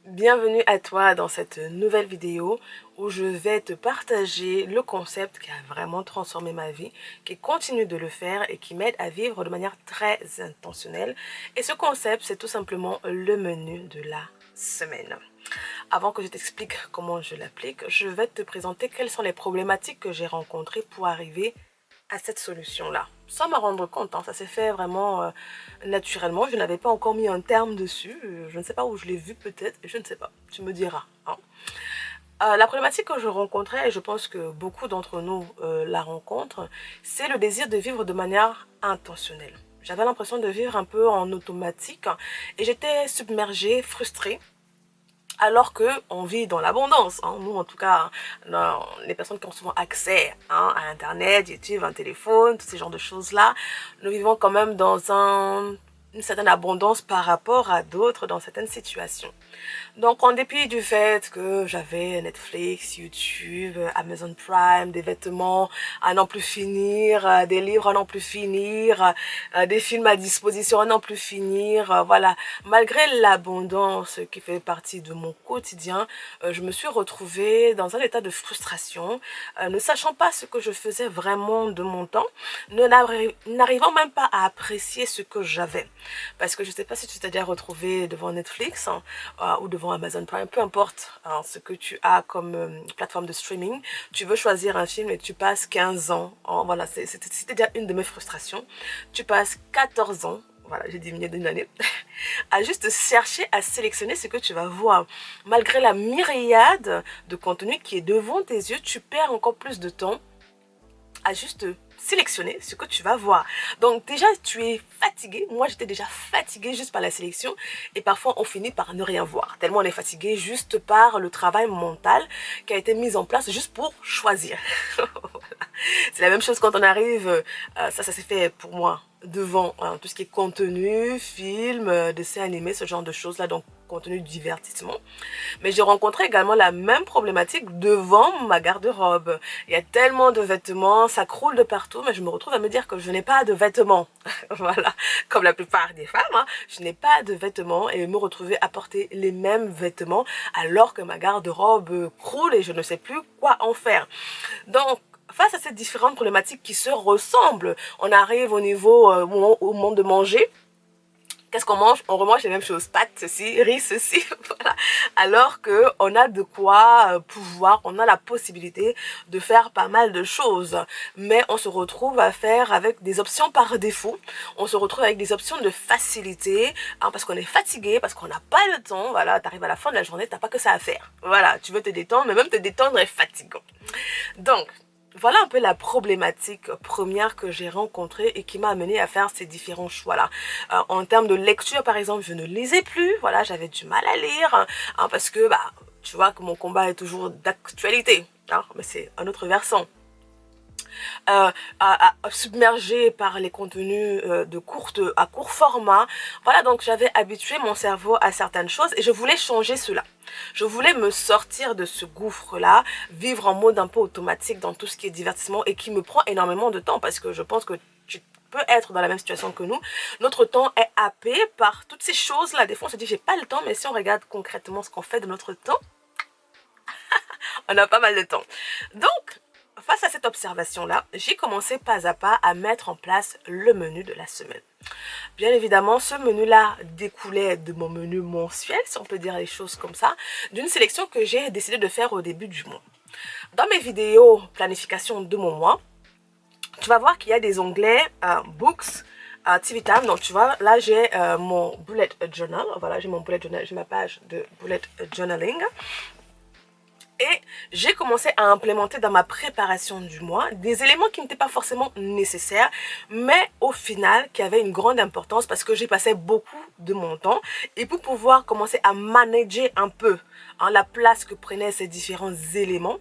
Bienvenue à toi dans cette nouvelle vidéo où je vais te partager le concept qui a vraiment transformé ma vie, qui continue de le faire et qui m'aide à vivre de manière très intentionnelle. Et ce concept, c'est tout simplement le menu de la semaine. Avant que je t'explique comment je l'applique, je vais te présenter quelles sont les problématiques que j'ai rencontrées pour arriver à cette solution-là. Sans m'en rendre compte, ça s'est fait vraiment naturellement. Je n'avais pas encore mis un terme dessus. Je ne sais pas où je l'ai vu peut-être. Je ne sais pas. Tu me diras. La problématique que je rencontrais, et je pense que beaucoup d'entre nous la rencontrent, c'est le désir de vivre de manière intentionnelle. J'avais l'impression de vivre un peu en automatique et j'étais submergée, frustrée alors qu'on vit dans l'abondance. Nous, en tout cas, les personnes qui ont souvent accès à Internet, YouTube, un téléphone, tous ces genres de choses-là, nous vivons quand même dans une certaine abondance par rapport à d'autres dans certaines situations. Donc, en dépit du fait que j'avais Netflix, YouTube, Amazon Prime, des vêtements à n'en plus finir, des livres à n'en plus finir, des films à disposition à n'en plus finir, voilà. Malgré l'abondance qui fait partie de mon quotidien, je me suis retrouvée dans un état de frustration, ne sachant pas ce que je faisais vraiment de mon temps, n'arrivant même pas à apprécier ce que j'avais. Parce que je ne sais pas si tu t'es déjà retrouvé devant Netflix ou devant Amazon Prime, peu importe ce que tu as comme plateforme de streaming, tu veux choisir un film et tu passes 15 ans, voilà, c'était déjà une de mes frustrations, tu passes 14 ans, voilà, j'ai diminué d'une année, à juste chercher à sélectionner ce que tu vas voir. Malgré la myriade de contenu qui est devant tes yeux, tu perds encore plus de temps à juste sélectionner ce que tu vas voir. Donc déjà, tu es fatigué. Moi, j'étais déjà fatiguée juste par la sélection. Et parfois, on finit par ne rien voir. Tellement on est fatigué juste par le travail mental qui a été mis en place juste pour choisir. Voilà. C'est la même chose quand on arrive, ça s'est fait pour moi, devant tout ce qui est contenu, film, dessin animé, ce genre de choses-là, donc contenu de divertissement. Mais j'ai rencontré également la même problématique devant ma garde-robe. Il y a tellement de vêtements, ça croule de partout, mais je me retrouve à me dire que je n'ai pas de vêtements. Voilà, comme la plupart des femmes, je n'ai pas de vêtements et me retrouver à porter les mêmes vêtements alors que ma garde-robe croule et je ne sais plus quoi en faire. Donc, face à ces différentes problématiques qui se ressemblent, on arrive au niveau au moment de manger. Qu'est-ce qu'on mange? On remange les mêmes choses, pâtes ceci, riz ceci, voilà. Alors que on a de quoi pouvoir, on a la possibilité de faire pas mal de choses. Mais on se retrouve à faire avec des options par défaut. On se retrouve avec des options de facilité, parce qu'on est fatigué, parce qu'on n'a pas le temps. Voilà, t'arrives à la fin de la journée, t'as pas que ça à faire. Voilà, tu veux te détendre, mais même te détendre est fatigant. Donc, voilà un peu la problématique première que j'ai rencontrée et qui m'a amené à faire ces différents choix-là. En termes de lecture, par exemple, je ne lisais plus. Voilà, j'avais du mal à lire parce que, tu vois que mon combat est toujours d'actualité. Mais c'est un autre versant. Submergée par les contenus à court format. Voilà, donc j'avais habitué mon cerveau à certaines choses et je voulais changer cela. Je voulais me sortir de ce gouffre-là, vivre en mode un peu automatique dans tout ce qui est divertissement et qui me prend énormément de temps parce que je pense que tu peux être dans la même situation que nous. Notre temps est happé par toutes ces choses-là. Des fois, on se dit, j'ai pas le temps, mais si on regarde concrètement ce qu'on fait de notre temps, on a pas mal de temps. Donc, face à cette observation-là, j'ai commencé pas à pas à mettre en place le menu de la semaine. Bien évidemment, ce menu-là découlait de mon menu mensuel, si on peut dire les choses comme ça, d'une sélection que j'ai décidé de faire au début du mois. Dans mes vidéos planification de mon mois, tu vas voir qu'il y a des onglets Books, TV Time. Donc tu vois, là j'ai mon bullet journal. Voilà, j'ai mon bullet journal, j'ai ma page de bullet journaling. Et j'ai commencé à implémenter dans ma préparation du mois des éléments qui n'étaient pas forcément nécessaires, mais au final qui avaient une grande importance parce que j'ai passé beaucoup de mon temps. Et pour pouvoir commencer à manager un peu la place que prenaient ces différents éléments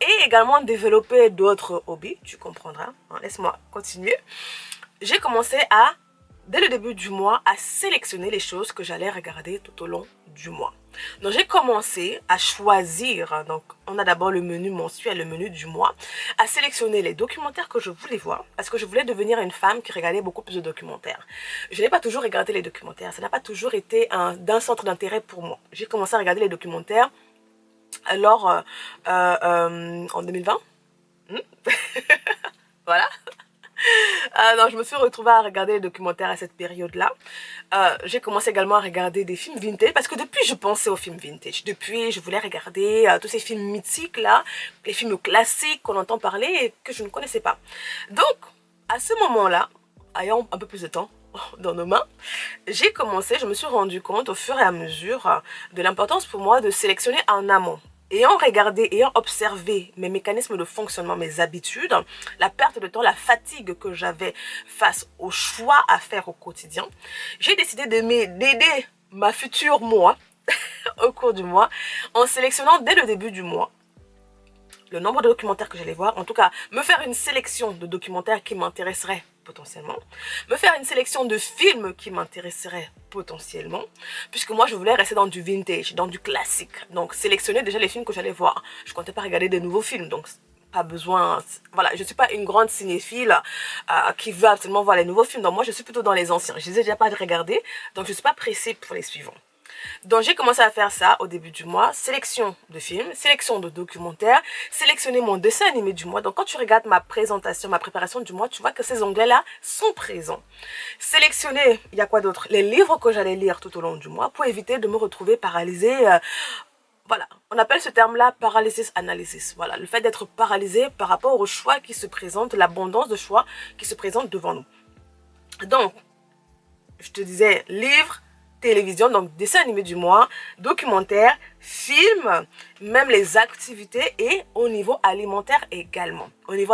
et également développer d'autres hobbies, tu comprendras. Laisse-moi continuer. J'ai commencé à dès le début du mois, à sélectionner les choses que j'allais regarder tout au long du mois. Donc j'ai commencé à choisir, donc on a d'abord le menu mensuel, le menu du mois, à sélectionner les documentaires que je voulais voir, parce que je voulais devenir une femme qui regardait beaucoup plus de documentaires. Je n'ai pas toujours regardé les documentaires, ça n'a pas toujours été d'un centre d'intérêt pour moi. J'ai commencé à regarder les documentaires alors en 2020. Voilà. Alors, je me suis retrouvée à regarder les documentaires à cette période-là. J'ai commencé également à regarder des films vintage parce que depuis, je pensais aux films vintage. Depuis, je voulais regarder tous ces films mythiques-là, les films classiques qu'on entend parler et que je ne connaissais pas. Donc, à ce moment-là, ayant un peu plus de temps dans nos mains, j'ai commencé, je me suis rendu compte au fur et à mesure de l'importance pour moi de sélectionner en amont. Ayant regardé, ayant observé mes mécanismes de fonctionnement, mes habitudes, la perte de temps, la fatigue que j'avais face aux choix à faire au quotidien, j'ai décidé d'aider ma future moi au cours du mois en sélectionnant dès le début du mois le nombre de documentaires que j'allais voir, en tout cas me faire une sélection de documentaires qui m'intéresseraient potentiellement, me faire une sélection de films qui m'intéresseraient potentiellement, puisque moi je voulais rester dans du vintage, dans du classique, donc sélectionner déjà les films que j'allais voir. Je comptais pas regarder des nouveaux films, donc pas besoin, voilà, je suis pas une grande cinéphile qui veut absolument voir les nouveaux films, donc moi je suis plutôt dans les anciens, je les ai déjà pas regardés, donc je suis pas pressée pour les suivants. Donc j'ai commencé à faire ça au début du mois, sélection de films, sélection de documentaires, sélectionner mon dessin animé du mois. Donc quand tu regardes ma présentation, ma préparation du mois, tu vois que ces onglets-là sont présents. Sélectionner, il y a quoi d'autre? Les livres que j'allais lire tout au long du mois pour éviter de me retrouver paralysée. Voilà, on appelle ce terme-là paralysis analysis. Voilà, le fait d'être paralysé par rapport aux choix qui se présentent, l'abondance de choix qui se présentent devant nous. Donc, je te disais, livres, télévision, donc dessin animé du mois, documentaire, film, même les activités et au niveau alimentaire également. Au niveau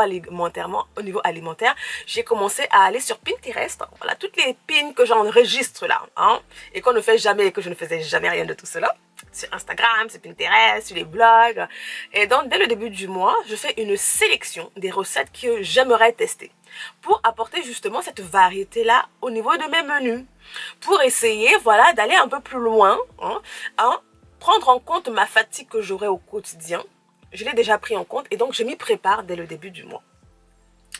alimentaire, j'ai commencé à aller sur Pinterest. Voilà, toutes les pins que j'enregistre là, hein, et qu'on ne fait jamais, et que je ne faisais jamais rien de tout cela. Sur Instagram, sur Pinterest, sur les blogs. Et donc, dès le début du mois, je fais une sélection des recettes que j'aimerais tester pour apporter justement cette variété-là au niveau de mes menus. Pour essayer, voilà, d'aller un peu plus loin, hein, prendre en compte ma fatigue que j'aurai au quotidien. Je l'ai déjà pris en compte et donc je m'y prépare dès le début du mois.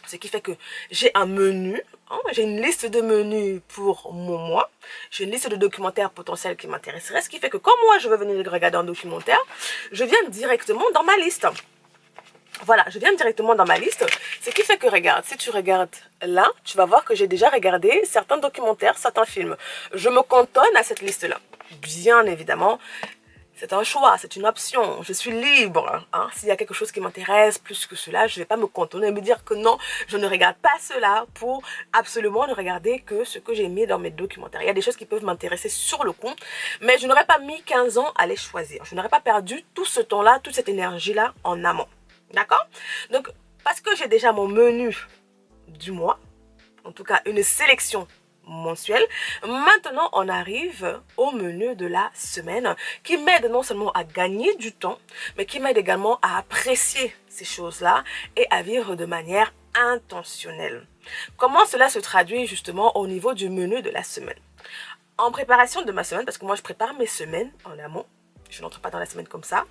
Ce qui fait que j'ai un menu, hein, j'ai une liste de menus pour mon mois, j'ai une liste de documentaires potentiels qui m'intéresseraient, ce qui fait que quand moi je veux venir regarder un documentaire, je viens directement dans ma liste. Voilà, je viens directement dans ma liste, ce qui fait que regarde, si tu regardes là, tu vas voir que j'ai déjà regardé certains documentaires, certains films. Je me cantonne à cette liste-là. Bien évidemment, c'est un choix, c'est une option, je suis libre. Hein. S'il y a quelque chose qui m'intéresse plus que cela, je ne vais pas me cantonner et me dire que non, je ne regarde pas cela pour absolument ne regarder que ce que j'ai mis dans mes documentaires. Il y a des choses qui peuvent m'intéresser sur le coup, mais je n'aurais pas mis 15 ans à les choisir. Je n'aurais pas perdu tout ce temps-là, toute cette énergie-là en amont. D'accord? Donc, parce que j'ai déjà mon menu du mois, en tout cas une sélection mensuelle, maintenant on arrive au menu de la semaine qui m'aide non seulement à gagner du temps, mais qui m'aide également à apprécier ces choses-là et à vivre de manière intentionnelle. Comment cela se traduit justement au niveau du menu de la semaine? En préparation de ma semaine, parce que moi je prépare mes semaines en amont, je n'entre pas dans la semaine comme ça,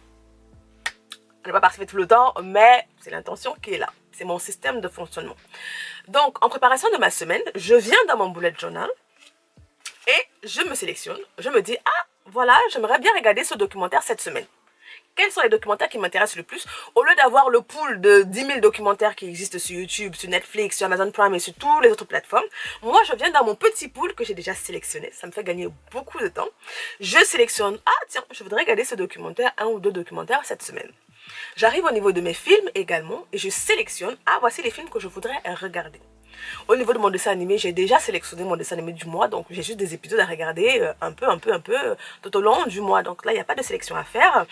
elle n'est pas parfaite tout le temps, mais c'est l'intention qui est là. C'est mon système de fonctionnement. Donc, en préparation de ma semaine, je viens dans mon bullet journal et je me sélectionne. Je me dis, ah, voilà, j'aimerais bien regarder ce documentaire cette semaine. Quels sont les documentaires qui m'intéressent le plus? Au lieu d'avoir le pool de 10 000 documentaires qui existent sur YouTube, sur Netflix, sur Amazon Prime et sur toutes les autres plateformes, moi je viens dans mon petit pool que j'ai déjà sélectionné. Ça me fait gagner beaucoup de temps. Je sélectionne, ah tiens, je voudrais regarder ce documentaire, un ou deux documentaires cette semaine. J'arrive au niveau de mes films également et je sélectionne, ah voici les films que je voudrais regarder. Au niveau de mon dessin animé, j'ai déjà sélectionné mon dessin animé du mois, donc j'ai juste des épisodes à regarder un peu tout au long du mois. Donc là, il n'y a pas de sélection à faire.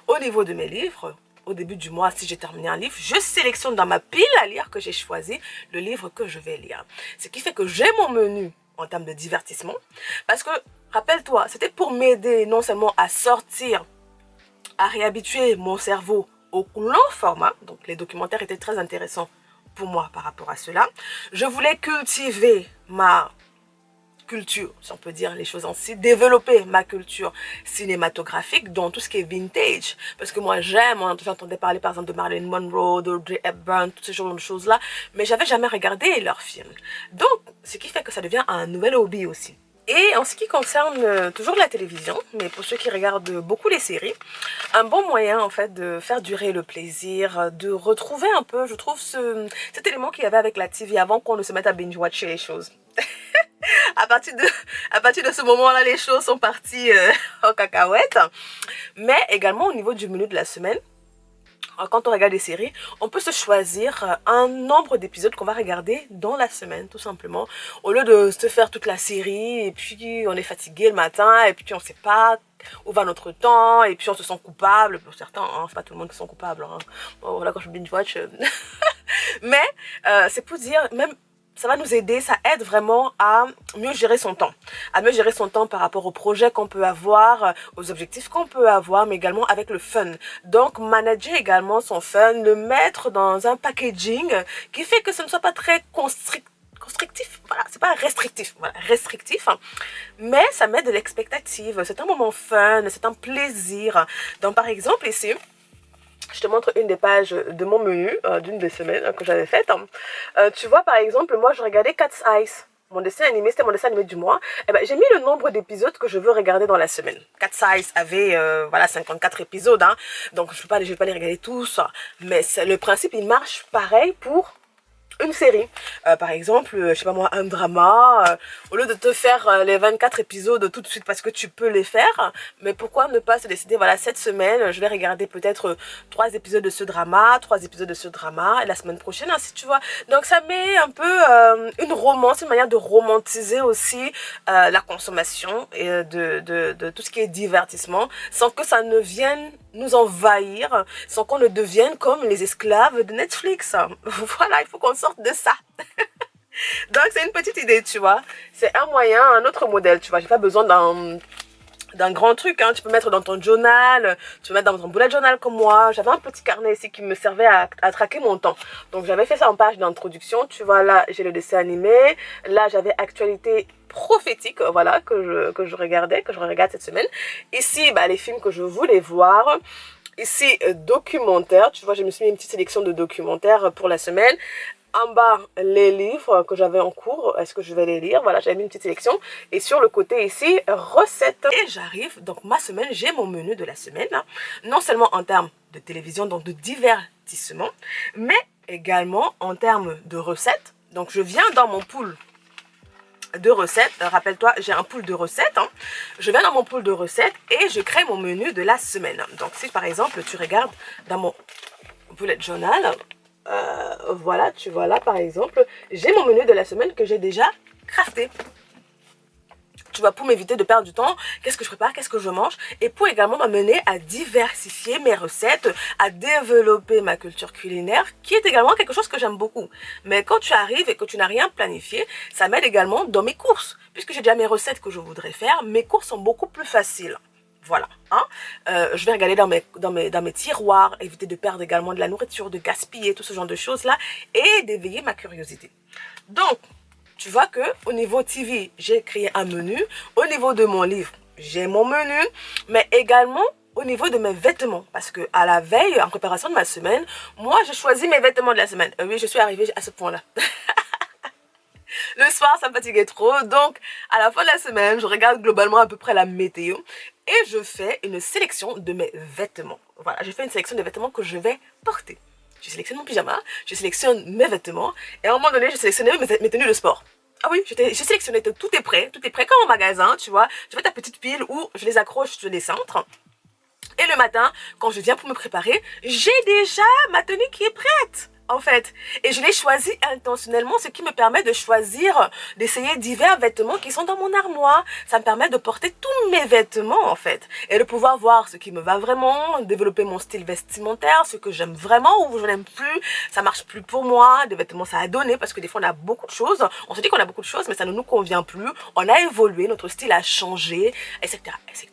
Au niveau de mes livres, au début du mois, si j'ai terminé un livre, je sélectionne dans ma pile à lire que j'ai choisi le livre que je vais lire. Ce qui fait que j'ai mon menu en termes de divertissement, parce que, rappelle-toi, c'était pour m'aider non seulement à sortir, à réhabituer mon cerveau au long format, donc les documentaires étaient très intéressants pour moi par rapport à cela. Je voulais cultiver ma culture, si on peut dire les choses ainsi, développer ma culture cinématographique dans tout ce qui est vintage. Parce que moi j'aime, j'entendais parler par exemple de Marilyn Monroe, d'Audrey Hepburn, tout ce genre de choses-là, mais j'avais jamais regardé leurs films. Donc, ce qui fait que ça devient un nouvel hobby aussi. Et en ce qui concerne toujours la télévision, mais pour ceux qui regardent beaucoup les séries, un bon moyen en fait de faire durer le plaisir, de retrouver un peu, je trouve, cet élément qu'il y avait avec la TV avant qu'on ne se mette à binge-watcher les choses. à partir de ce moment-là, les choses sont parties en cacahuète. Mais également au niveau du menu de la semaine, quand on regarde des séries, on peut se choisir un nombre d'épisodes qu'on va regarder dans la semaine, tout simplement. Au lieu de se faire toute la série, et puis on est fatigué le matin, et puis on ne sait pas où va notre temps, et puis on se sent coupable. Pour certains, hein, c'est pas tout le monde qui sont coupables. Hein. Bon, voilà, quand je binge-watch. Mais c'est pour dire, même ça va nous aider, ça aide vraiment à mieux gérer son temps. À mieux gérer son temps par rapport aux projets qu'on peut avoir, aux objectifs qu'on peut avoir, mais également avec le fun. Donc, manager également son fun, le mettre dans un packaging qui fait que ce ne soit pas très constrictif, voilà, c'est pas restrictif, voilà, restrictif, mais ça met de l'expectative, c'est un moment fun, c'est un plaisir. Donc, par exemple, ici, je te montre une des pages de mon menu d'une des semaines que j'avais faite. Tu vois, par exemple, moi, je regardais Cat's Eyes. Mon dessin animé, c'était mon dessin animé du mois. Et ben, j'ai mis le nombre d'épisodes que je veux regarder dans la semaine. Cat's Eyes avait voilà, 54 épisodes. Hein, donc, je vais pas les regarder tous. Mais le principe, il marche pareil pour une série. Par exemple, je sais pas moi, un drama, au lieu de te faire les 24 épisodes tout de suite parce que tu peux les faire, mais pourquoi ne pas se décider, voilà, cette semaine, je vais regarder peut-être 3 épisodes de ce drama, 3 épisodes de ce drama, et la semaine prochaine, ainsi tu vois. Donc ça met un peu une romance, une manière de romantiser aussi la consommation et de tout ce qui est divertissement, sans que ça ne vienne nous envahir, sans qu'on ne devienne comme les esclaves de Netflix. Voilà, il faut qu'on sorte de ça. Donc c'est une petite idée, tu vois. C'est un moyen, un autre modèle, tu vois. J'ai pas besoin d'un grand truc, hein. Tu peux mettre dans ton journal, tu peux mettre dans ton bullet journal comme moi. J'avais un petit carnet ici qui me servait à traquer mon temps. Donc j'avais fait ça en page d'introduction. Tu vois, là j'ai le dessin animé. Là j'avais actualité prophétique, voilà, que je regardais, que je regarde cette semaine. Ici, bah, les films que je voulais voir. Ici, documentaire. Tu vois, je me suis mis une petite sélection de documentaires pour la semaine. En bas, les livres que j'avais en cours, est-ce que je vais les lire? Voilà, j'avais mis une petite sélection. Et sur le côté ici, recettes. Et j'arrive, donc ma semaine, j'ai mon menu de la semaine. Hein, non seulement en termes de télévision, donc de divertissement, mais également en termes de recettes. Donc je viens dans mon pool de recettes. Rappelle-toi, j'ai un pool de recettes. Hein. Je viens dans mon pool de recettes et je crée mon menu de la semaine. Donc si par exemple, tu regardes dans mon bullet journal... voilà, tu vois là par exemple, j'ai mon menu de la semaine que j'ai déjà crafté. Tu vois, pour m'éviter de perdre du temps, qu'est-ce que je prépare, qu'est-ce que je mange, et pour également m'amener à diversifier mes recettes, à développer ma culture culinaire, qui est également quelque chose que j'aime beaucoup. Mais quand tu arrives et que tu n'as rien planifié, ça m'aide également dans mes courses. Puisque j'ai déjà mes recettes que je voudrais faire, mes courses sont beaucoup plus faciles. Voilà, hein. Je vais regarder dans mes tiroirs, éviter de perdre également de la nourriture, de gaspiller, tout ce genre de choses-là, et d'éveiller ma curiosité. Donc, tu vois que au niveau TV, j'ai créé un menu. Au niveau de mon livre, j'ai mon menu, mais également au niveau de mes vêtements. Parce que à la veille, en préparation de ma semaine, moi, je choisis mes vêtements de la semaine. Oui, je suis arrivée à ce point-là. Le soir, ça me fatiguait trop. Donc, à la fin de la semaine, je regarde globalement à peu près la météo. Et je fais une sélection de mes vêtements. Voilà, je fais une sélection des vêtements que je vais porter. Je sélectionne mon pyjama, je sélectionne mes vêtements. Et à un moment donné, je sélectionnais mes tenues de sport. Ah oui, j'ai sélectionné, tout est prêt comme au magasin, tu vois. Je fais ta petite pile où je les accroche sur les cintres. Et le matin, quand je viens pour me préparer, j'ai déjà ma tenue qui est prête. En fait, et je l'ai choisi intentionnellement, ce qui me permet de choisir, d'essayer divers vêtements qui sont dans mon armoire. Ça me permet de porter tous mes vêtements en fait, et de pouvoir voir ce qui me va vraiment, développer mon style vestimentaire, ce que j'aime vraiment ou je n'aime plus, ça marche plus pour moi, des vêtements ça a donné, parce que des fois on a beaucoup de choses, on se dit qu'on a beaucoup de choses, mais ça ne nous convient plus, on a évolué, notre style a changé, etc., etc.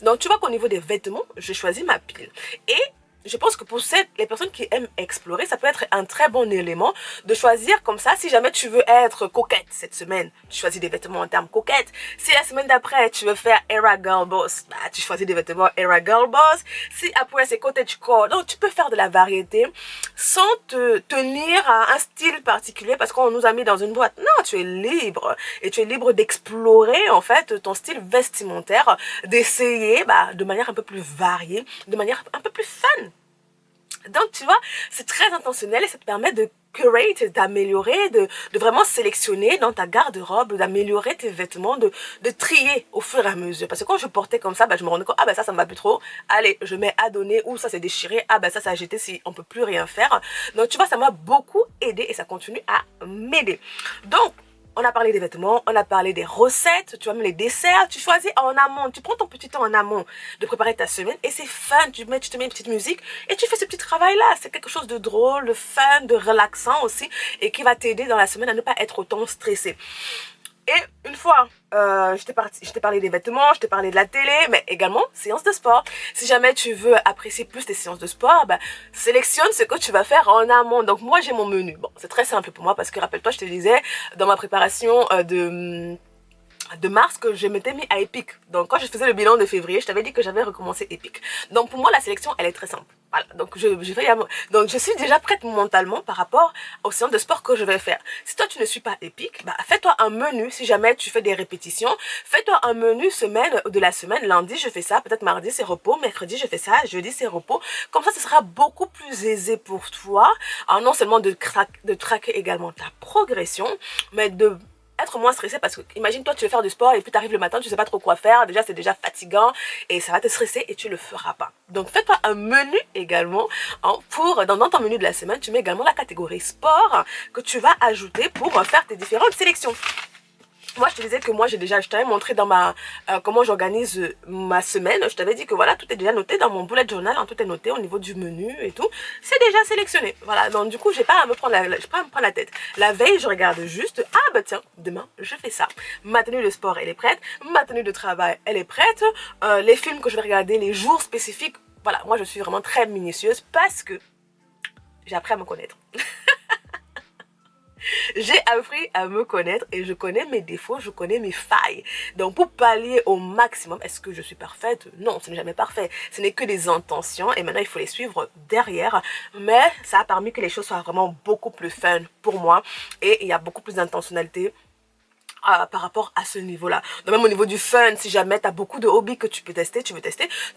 Donc tu vois qu'au niveau des vêtements, je choisis ma pile, et je pense que pour les personnes qui aiment explorer, ça peut être un très bon élément de choisir comme ça. Si jamais tu veux être coquette cette semaine, tu choisis des vêtements en termes coquettes. Si la semaine d'après, tu veux faire Era Girl Boss, bah, tu choisis des vêtements Era Girl Boss. Si après, c'est cottagecore. Donc, tu peux faire de la variété sans te tenir à un style particulier parce qu'on nous a mis dans une boîte. Non, tu es libre. Et tu es libre d'explorer, en fait, ton style vestimentaire, d'essayer bah, de manière un peu plus variée, de manière un peu plus fun. Donc, tu vois, c'est très intentionnel et ça te permet de curate, d'améliorer, de vraiment sélectionner dans ta garde-robe, d'améliorer tes vêtements, de trier au fur et à mesure. Parce que quand je portais comme ça, bah, je me rendais compte, ah bah ça me va plus trop, allez, je mets à donner, ou ça c'est déchiré, ah bah ça a jeté si on peut plus rien faire. Donc, tu vois, ça m'a beaucoup aidé et ça continue à m'aider. Donc, on a parlé des vêtements, on a parlé des recettes, tu vois, même les desserts, tu choisis en amont, tu prends ton petit temps en amont de préparer ta semaine et c'est fun, tu te mets une petite musique et tu fais ce petit travail-là. C'est quelque chose de drôle, de fun, de relaxant aussi et qui va t'aider dans la semaine à ne pas être autant stressé. Et une fois, je t'ai parlé des vêtements, je t'ai parlé de la télé, mais également séance de sport. Si jamais tu veux apprécier plus tes séances de sport, bah, sélectionne ce que tu vas faire en amont. Donc moi j'ai mon menu. Bon, c'est très simple pour moi parce que rappelle-toi, je te disais dans ma préparation de mars que je m'étais mis à Epic. Donc quand je faisais le bilan de février, je t'avais dit que j'avais recommencé Epic. Donc pour moi la sélection elle est très simple. Voilà, donc je suis déjà prête mentalement par rapport aux séances de sport que je vais faire. Si toi tu ne suis pas Epic, bah fais-toi un menu si jamais tu fais des répétitions. Fais-toi un menu semaine de la semaine. Lundi je fais ça, peut-être mardi c'est repos, mercredi je fais ça, jeudi c'est repos. Comme ça ce sera beaucoup plus aisé pour toi. Alors, non seulement de traquer également ta progression, mais de être moins stressé parce que imagine toi tu veux faire du sport et puis tu arrives le matin tu sais pas trop quoi faire, déjà c'est déjà fatigant et ça va te stresser et tu le feras pas. Donc fais-toi un menu également hein, dans ton menu de la semaine tu mets également la catégorie sport que tu vas ajouter pour faire tes différentes sélections. Moi, je te disais que moi, je t'avais montré dans comment j'organise ma semaine. Je t'avais dit que voilà, tout est déjà noté dans mon bullet journal, hein, tout est noté au niveau du menu et tout. C'est déjà sélectionné. Voilà, donc du coup, j'ai pas à me prendre la tête. La veille, je regarde juste, ah bah tiens, demain, je fais ça. Ma tenue de sport, elle est prête. Ma tenue de travail, elle est prête. Les films que je vais regarder, les jours spécifiques. Voilà, moi, je suis vraiment très minutieuse parce que j'ai appris à me connaître. J'ai appris à me connaître et je connais mes défauts, je connais mes failles. Donc pour pallier au maximum, est-ce que je suis parfaite? Non, ce n'est jamais parfait. Ce n'est que des intentions et maintenant il faut les suivre derrière. Mais ça a permis que les choses soient vraiment beaucoup plus fun pour moi et il y a beaucoup plus d'intentionnalité par rapport à ce niveau-là. Même au niveau du fun, si jamais tu as beaucoup de hobbies que tu veux tester, tu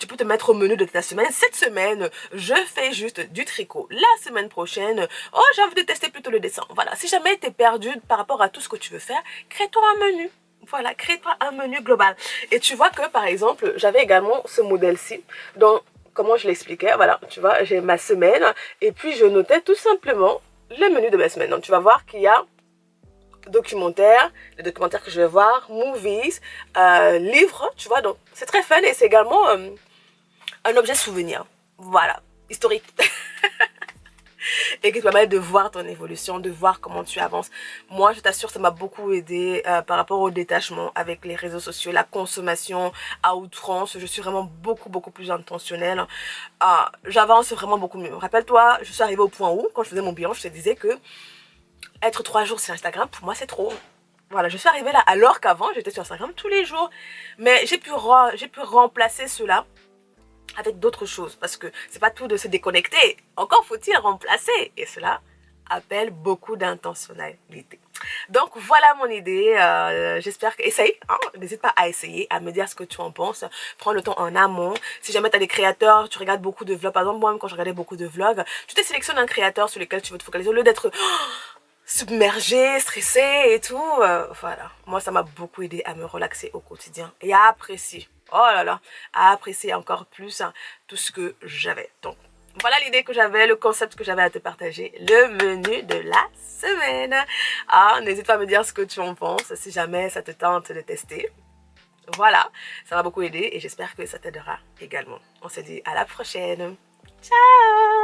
peux te mettre au menu de ta semaine. Cette semaine, je fais juste du tricot. La semaine prochaine, oh, j'ai envie de tester plutôt le dessin. Voilà, si jamais tu es perdu par rapport à tout ce que tu veux faire, crée-toi un menu. Voilà, crée-toi un menu global. Et tu vois que, par exemple, j'avais également ce modèle-ci. Donc, comment je l'expliquais, voilà, tu vois, j'ai ma semaine. Et puis, je notais tout simplement le menu de ma semaine. Donc, tu vas voir qu'il y a documentaires, les documentaires que je vais voir, movies, livres, tu vois, donc c'est très fun et c'est également un objet souvenir, voilà, historique. Et qui te permet de voir ton évolution, de voir comment tu avances. Moi, je t'assure, ça m'a beaucoup aidé par rapport au détachement avec les réseaux sociaux, la consommation à outrance. Je suis vraiment beaucoup plus intentionnelle. J'avance vraiment beaucoup mieux. Rappelle-toi, je suis arrivée au point où, quand je faisais mon bilan, je te disais que être 3 jours sur Instagram, pour moi, c'est trop. Voilà, je suis arrivée là, alors qu'avant, j'étais sur Instagram tous les jours. Mais j'ai pu remplacer cela avec d'autres choses. Parce que c'est pas tout de se déconnecter. Encore faut-il remplacer. Et cela appelle beaucoup d'intentionnalité. Donc voilà mon idée, j'espère que... Essaye, hein, n'hésite pas à essayer, à me dire ce que tu en penses. Prends le temps en amont. Si jamais tu as des créateurs, tu regardes beaucoup de vlogs. Par exemple, moi-même, quand je regardais beaucoup de vlogs, tu te sélectionnes un créateur sur lequel tu veux te focaliser au lieu d'être submergée, stressée et tout. Voilà, moi ça m'a beaucoup aidé à me relaxer au quotidien et à apprécier, oh là là, à apprécier encore plus hein, tout ce que j'avais. Donc voilà l'idée que j'avais, le concept que j'avais à te partager, le menu de la semaine. N'hésite pas à me dire ce que tu en penses si jamais ça te tente de tester. Voilà, ça m'a beaucoup aidé et j'espère que ça t'aidera également. On se dit à la prochaine. Ciao!